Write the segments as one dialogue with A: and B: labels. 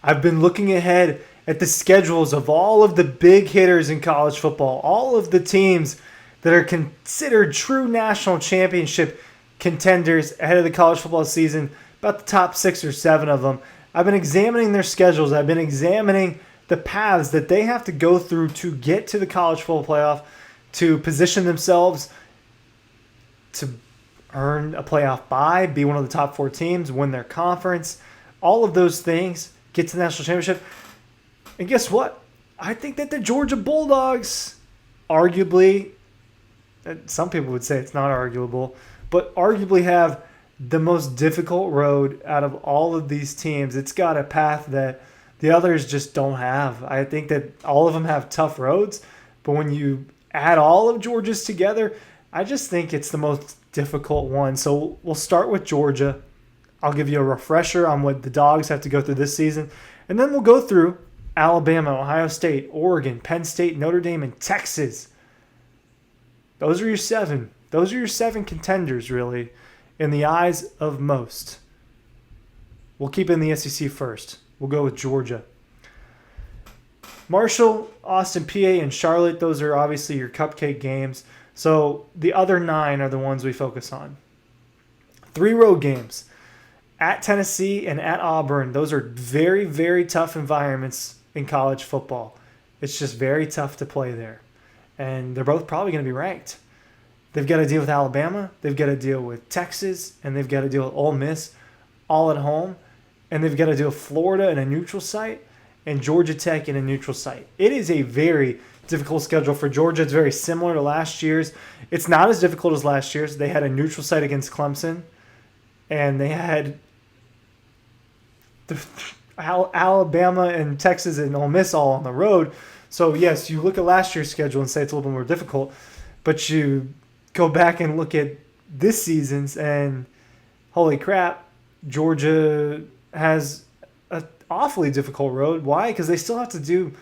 A: I've been looking ahead at the schedules of all of the big hitters in college football, all of the teams that are considered true national championship contenders ahead of the college football season, about the top 6 or 7 of them. I've been examining their schedules. I've been examining the paths that they have to go through to get to the college football playoff, to position themselves to earn a playoff bye, be one of the top 4 teams, win their conference, all of those things, get to the national championship. And guess what? I think that the Georgia Bulldogs, arguably, some people would say it's not arguable, but arguably have the most difficult road out of all of these teams. It's got a path that the others just don't have. I think that all of them have tough roads, but when you add all of Georgia's together, I just think it's the most difficult one. So we'll start with Georgia. I'll give you a refresher on what the Dogs have to go through this season, and then we'll go through Alabama, Ohio State, Oregon, Penn State, Notre Dame, and Texas. Those are your 7. Those are your 7 contenders, really, in the eyes of most. We'll keep it in the SEC first. We'll go with Georgia. Marshall, Austin, PA, and Charlotte, those are obviously your cupcake games. So the other 9 are the ones we focus on. 3 road games. At Tennessee and at Auburn, those are very, very tough environments in college football. It's just very tough to play there. And they're both probably going to be ranked. They've got to deal with Alabama, they've got to deal with Texas, and they've got to deal with Ole Miss all at home. And they've got to deal with Florida in a neutral site and Georgia Tech in a neutral site. It is a very difficult schedule for Georgia. It's very similar to last year's. It's not as difficult as last year's. They had a neutral site against Clemson, and they had Alabama and Texas and Ole Miss all on the road. So, yes, you look at last year's schedule and say it's a little bit more difficult, but you go back and look at this season's, and holy crap, Georgia has an awfully difficult road. Why? Because they still have to deal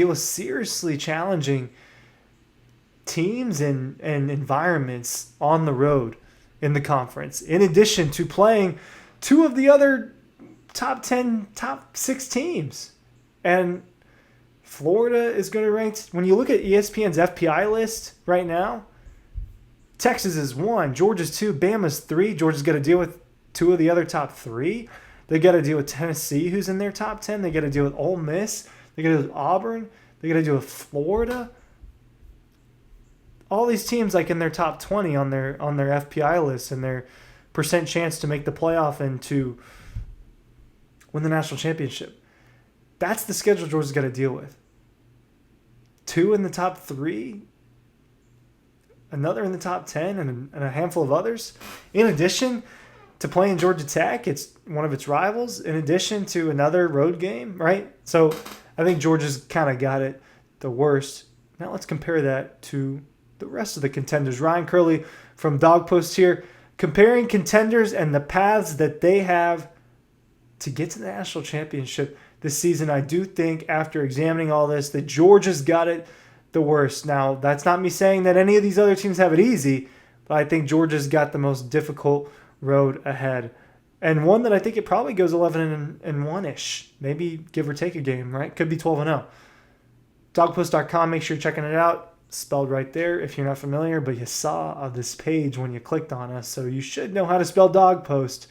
A: with seriously challenging teams and environments on the road in the conference, in addition to playing 2 of the other top 10, top 6 teams. And Florida is going to rank, when you look at ESPN's FPI list right now, Texas is 1, Georgia's 2, Bama's 3. Georgia's got to deal with 2 of the other top 3. They got to deal with Tennessee, who's in their top 10. They got to deal with Ole Miss. They got to deal with Auburn. They got to deal with Florida. All these teams like in their top 20 on their FPI list and their percent chance to make the playoff and to win the national championship. That's the schedule Georgia's got to deal with. 2 in the top 3, another in the top 10, and a handful of others. In addition to playing Georgia Tech, it's one of its rivals, in addition to another road game, right? So I think Georgia's kind of got it the worst. Now let's compare that to the rest of the contenders. Ryan Curley from Dogpost here, comparing contenders and the paths that they have to get to the national championship this season. I do think, after examining all this, that Georgia's got it the worst. Now, that's not me saying that any of these other teams have it easy, but I think Georgia's got the most difficult road ahead. And one that I think it probably goes 11-1-ish. Maybe give or take a game, right? Could be 12-0. Dogpost.com, make sure you're checking it out. Spelled right there if you're not familiar, but you saw this page when you clicked on us, so you should know how to spell Dogpost.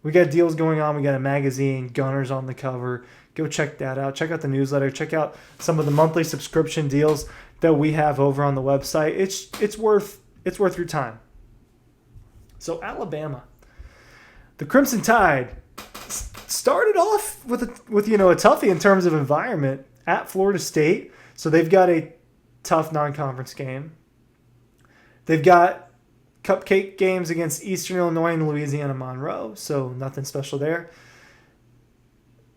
A: We got deals going on. We got a magazine, Gunners on the cover. Go check that out. Check out the newsletter. Check out some of the monthly subscription deals that we have over on the website. It's worth your time. So Alabama, the Crimson Tide started off with a toughie in terms of environment at Florida State. So they've got a tough non-conference game. They've got cupcake games against Eastern Illinois and Louisiana Monroe, so nothing special there.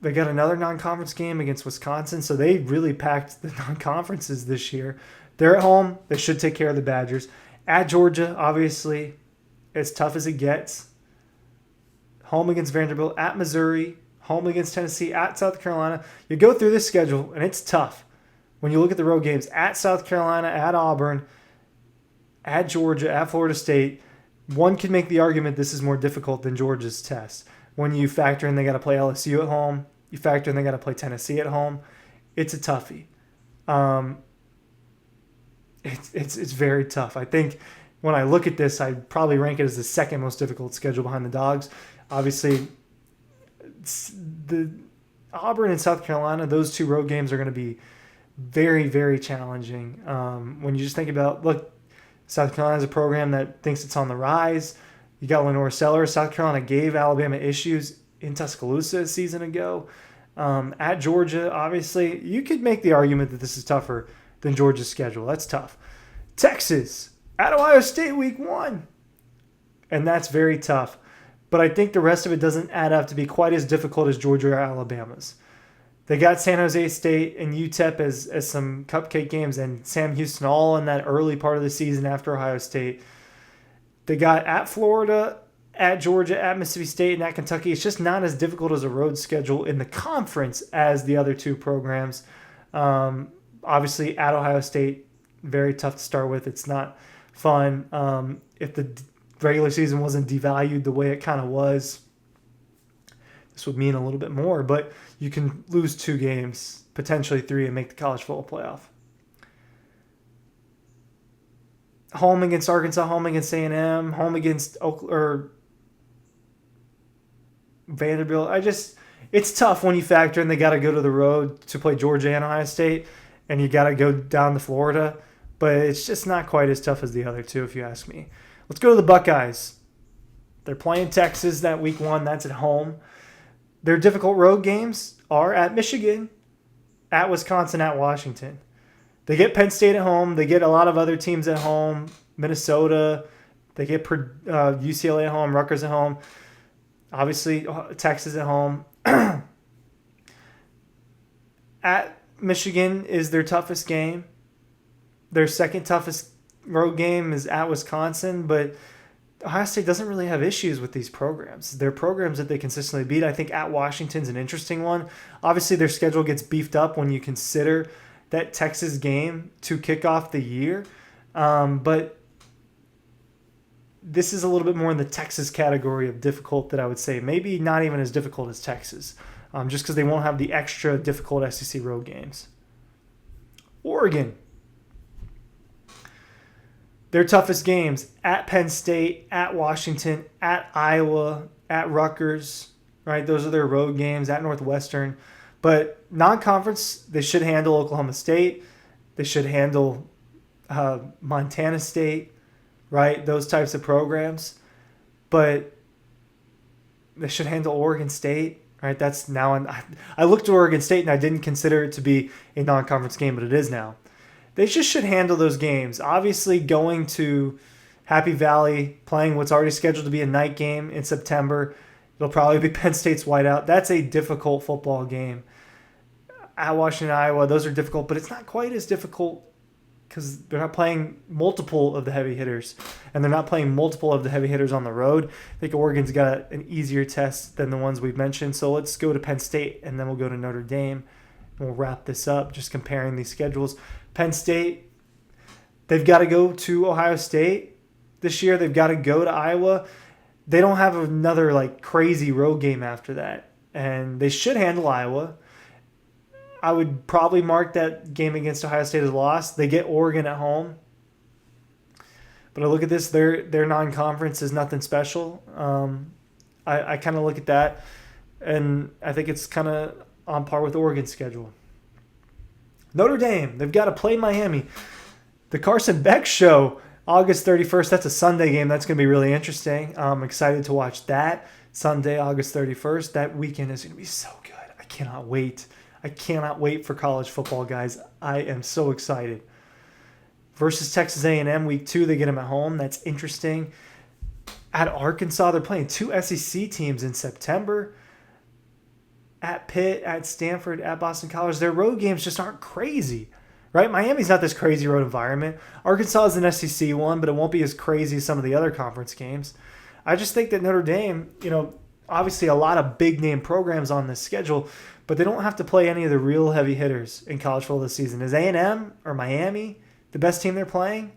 A: They got another non-conference game against Wisconsin, so they really packed the non-conferences this year. They're at home. They should take care of the Badgers. At Georgia, obviously, as tough as it gets. Home against Vanderbilt. At Missouri. Home against Tennessee. At South Carolina. You go through this schedule, and it's tough. When you look at the road games, at South Carolina, at Auburn, at Georgia, at Florida State, one could make the argument this is more difficult than Georgia's test. When you factor in they got to play LSU at home, you factor in they got to play Tennessee at home, it's a toughie. It's very tough. I think when I look at this, I'd probably rank it as the second most difficult schedule behind the Dogs. Obviously, the Auburn and South Carolina, those two road games are going to be very, very challenging. When you just think about, look, South Carolina is a program that thinks it's on the rise. You got Lenore Sellers. South Carolina gave Alabama issues in Tuscaloosa a season ago. At Georgia, obviously, you could make the argument that this is tougher than Georgia's schedule. That's tough. Texas, at Ohio State week 1. And that's very tough. But I think the rest of it doesn't add up to be quite as difficult as Georgia or Alabama's. They got San Jose State and UTEP as some cupcake games, and Sam Houston all in that early part of the season after Ohio State. They got at Florida, at Georgia, at Mississippi State, and at Kentucky. It's just not as difficult as a road schedule in the conference as the other two programs. Obviously, at Ohio State, very tough to start with. It's not fun. If the regular season wasn't devalued the way it kind of was, this would mean a little bit more. But you can lose 2 games, potentially 3, and make the college football playoff. Home against Arkansas, home against A&M, home against Vanderbilt. It's tough when you factor in they got to go to the road to play Georgia and Ohio State, and you got to go down to Florida. But it's just not quite as tough as the other two, if you ask me. Let's go to the Buckeyes. They're playing Texas that week 1. That's at home. Their difficult road games are at Michigan, at Wisconsin, at Washington. They get Penn State at home. They get a lot of other teams at home. Minnesota. They get UCLA at home. Rutgers at home. Obviously, Texas at home. At Michigan is their toughest game. Their second toughest road game is at Wisconsin, but Ohio State doesn't really have issues with these programs. They're programs that they consistently beat. I think at Washington's an interesting one. Obviously, their schedule gets beefed up when you consider that Texas game to kick off the year. But this is a little bit more in the Texas category of difficult that I would say. Maybe not even as difficult as Texas, just because they won't have the extra difficult SEC road games. Oregon. Their toughest games at Penn State, at Washington, at Iowa, at Rutgers, right? Those are their road games, at Northwestern. But non-conference, they should handle Oklahoma State. They should handle Montana State, right? Those types of programs. But they should handle Oregon State, right? That's now. I looked at Oregon State and I didn't consider it to be a non-conference game, but it is now. They just should handle those games. Obviously, going to Happy Valley, playing what's already scheduled to be a night game in September. It'll probably be Penn State's whiteout. That's a difficult football game. At Washington, Iowa, those are difficult, but it's not quite as difficult because they're not playing multiple of the heavy hitters, and they're not playing multiple of the heavy hitters on the road. I think Oregon's got an easier test than the ones we've mentioned. So let's go to Penn State, and then we'll go to Notre Dame, and we'll wrap this up just comparing these schedules. Penn State, they've got to go to Ohio State this year. They've got to go to Iowa. They don't have another crazy road game after that, and they should handle Iowa. I would probably mark that game against Ohio State as a loss. They get Oregon at home. But I look at this, their non-conference is nothing special. I kind of look at that, and I think it's kind of on par with Oregon's schedule. Notre Dame, they've got to play Miami. The Carson Beck Show, August 31st. That's a Sunday game. That's going to be really interesting. I'm excited to watch that. Sunday, August 31st. That weekend is going to be so good. I cannot wait. I cannot wait for college football, guys. I am so excited. Versus Texas A&M, week 2, they get them at home. That's interesting. At Arkansas, they're playing 2 SEC teams in September. At Pitt, at Stanford, at Boston College. Their road games just aren't crazy, right? Miami's not this crazy road environment. Arkansas is an SEC one, but it won't be as crazy as some of the other conference games. I just think that Notre Dame, obviously a lot of big-name programs on this schedule, but they don't have to play any of the real heavy hitters in college football this season. Is A&M or Miami the best team they're playing?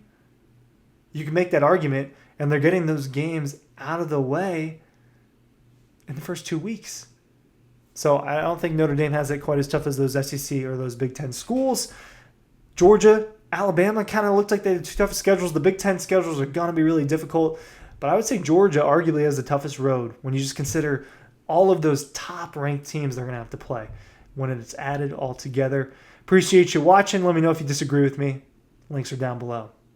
A: You can make that argument, and they're getting those games out of the way. in the first 2 weeks. So I don't think Notre Dame has it quite as tough as those SEC or those Big Ten schools. Georgia, Alabama kind of looked like they had the two toughest schedules. The Big Ten schedules are going to be really difficult. But I would say Georgia arguably has the toughest road when you just consider all of those top-ranked teams they're going to have to play when it's added all together. Appreciate you watching. Let me know if you disagree with me. Links are down below.